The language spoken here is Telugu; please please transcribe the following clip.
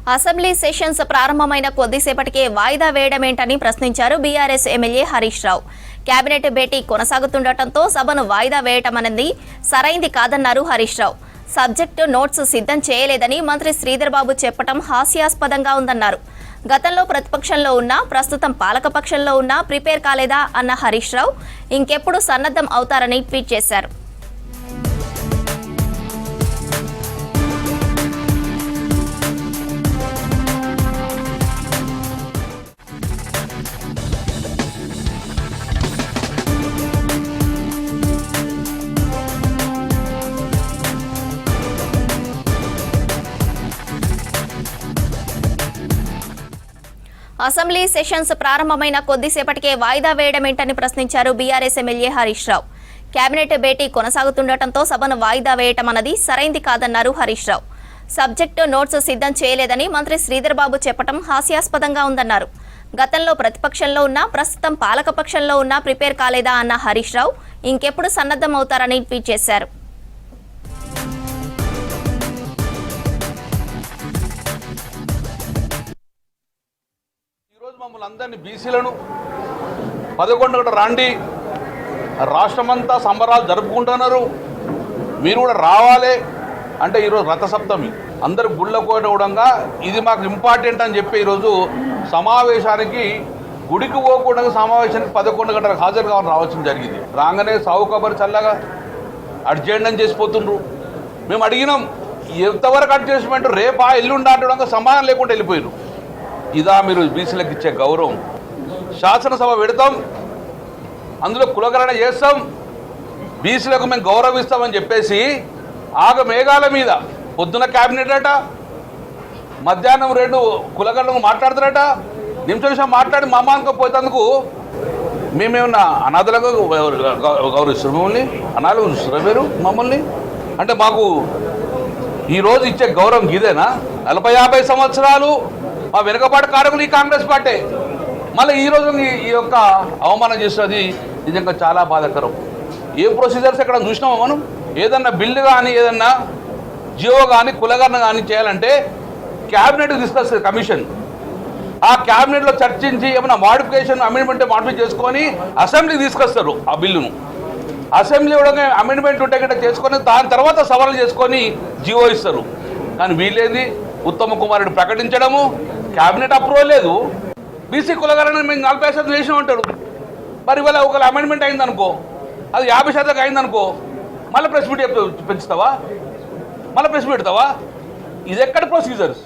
అసెంబ్లీ సెషన్స్ ప్రారంభమైన కొద్దిసేపటికే వాయిదా వేయడమేంటని ప్రశ్నించారు BRS MLA Harish Rao. Cabinet భేటీ కొనసాగుతుండటంతో సభను వాయిదా వేయటమన్నది సరైంది కాదన్నారు హరీష్ రావు. సబ్జెక్టు నోట్స్ సిద్ధం చేయలేదని మంత్రి శ్రీధర్ బాబు చెప్పడం హాస్యాస్పదంగా ఉందన్నారు. గతంలో ప్రతిపక్షంలో ఉన్నా ప్రస్తుతం పాలకపక్షంలో ఉన్నా ప్రిపేర్ కాలేదా అన్న హరీష్ రావు ఇంకెప్పుడు సన్నద్ధం అవుతారని ట్వీట్ చేశారు. అసెంబ్లీ సెషన్స్ ప్రారంభమైన కొద్దిసేపటికే వాయిదా వేయడమేంటని ప్రశ్నించారు BRS MLA Harish Rao. Cabinet భేటీ కొనసాగుతుండటంతో సభను వాయిదా వేయటం అన్నది సరైంది కాదన్నారు హరీష్ రావు. సబ్జెక్టు నోట్స్ సిద్ధం చేయలేదని మంత్రి శ్రీధర్ బాబు చెప్పడం హాస్యాస్పదంగా ఉందన్నారు. గతంలో ప్రతిపక్షంలో ఉన్నా ప్రస్తుతం పాలకపక్షంలో ఉన్నా ప్రిపేర్ కాలేదా అన్న హరీష్ రావు ఇంకెప్పుడు సన్నద్ధం అవుతారని ట్వీట్ చేశారు. మమ్మల్ని అందరినీ బీసీలను 11 గంటలు రాండి, రాష్ట్రమంతా సంబరాలు జరుపుకుంటున్నారు, మీరు కూడా రావాలి అంటే ఈరోజు రథసప్తమి, అందరు గుళ్ళకు పోవడంగా ఇది మాకు ఇంపార్టెంట్ అని చెప్పి ఈరోజు సమావేశానికి గుడికి పోకుండా సమావేశానికి 11 గంటలకు హాజరు కావాలని రావాల్సిన జరిగింది. రాగానే సాగు కబర్ చల్లగా అడ్జెంట్ అని చేసిపోతుండ్రు. మేము అడిగినాం ఎంతవరకు అడ్జస్ట్మెంట్, రేపా ఎల్లుండి ఆడడంగా సమాధానం లేకుండా వెళ్ళిపోయారు. ఇదా మీరు బీసీలకు ఇచ్చే గౌరవం? శాసనసభ పెడతాం, అందులో కులగణన చేస్తాం, బీసీలకు మేము గౌరవిస్తామని చెప్పేసి మేఘాల మీద పొద్దున క్యాబినెట్ అట, మధ్యాహ్నం 2 కులగణను మాట్లాడతారట, నిమిషం మాట్లాడి మామానికి పోయేందుకు మేమేమన్నా అనాథలుగా గౌరవిస్తారు మమ్మల్ని? అనాథలు చూస్తారా మీరు మమ్మల్ని? అంటే మాకు ఈరోజు ఇచ్చే గౌరవం ఇదేనా? 40-50 సంవత్సరాలు మా వెనుకబాటు కారకులు ఈ కాంగ్రెస్ పార్టీ, మళ్ళీ ఈరోజు ఈ యొక్క అవమానం చేస్తుంది. నిజంగా చాలా బాధాకరం. ఏ ప్రొసీజర్స్ ఎక్కడ చూసినామో మనం? ఏదన్నా బిల్లు కానీ ఏదన్నా జియో కానీ కులగరణ కానీ చేయాలంటే క్యాబినెట్కి తీసుకొస్తుంది కమిషన్. ఆ క్యాబినెట్లో చర్చించి ఏమైనా మాడిఫికేషన్ అమెండ్మెంట్ మాడిఫై చేసుకొని అసెంబ్లీకి తీసుకొస్తారు ఆ బిల్లును. అసెంబ్లీ కూడా అమెండ్మెంట్ ఉంటే గట్రా చేసుకొని దాని తర్వాత సవరణ చేసుకొని జియో ఇస్తారు. కానీ వీళ్ళేది ఉత్తమ కుమారుడు ప్రకటించడము, క్యాబినెట్ అప్రూవల్ లేదు. బీసీ కులగరణ మేము 40% వేసిన ఉంటాడు. మరి ఇవాళ ఒకవేళ అమెండ్మెంట్ అయిందనుకో, అది 50% అయిందనుకో, మళ్ళీ ప్రెస్ మీట్ పెంచుతావా? మళ్ళీ ప్రెస్ మీట్ పెడతావా? ఇది ఎక్కడ ప్రొసీజర్స్?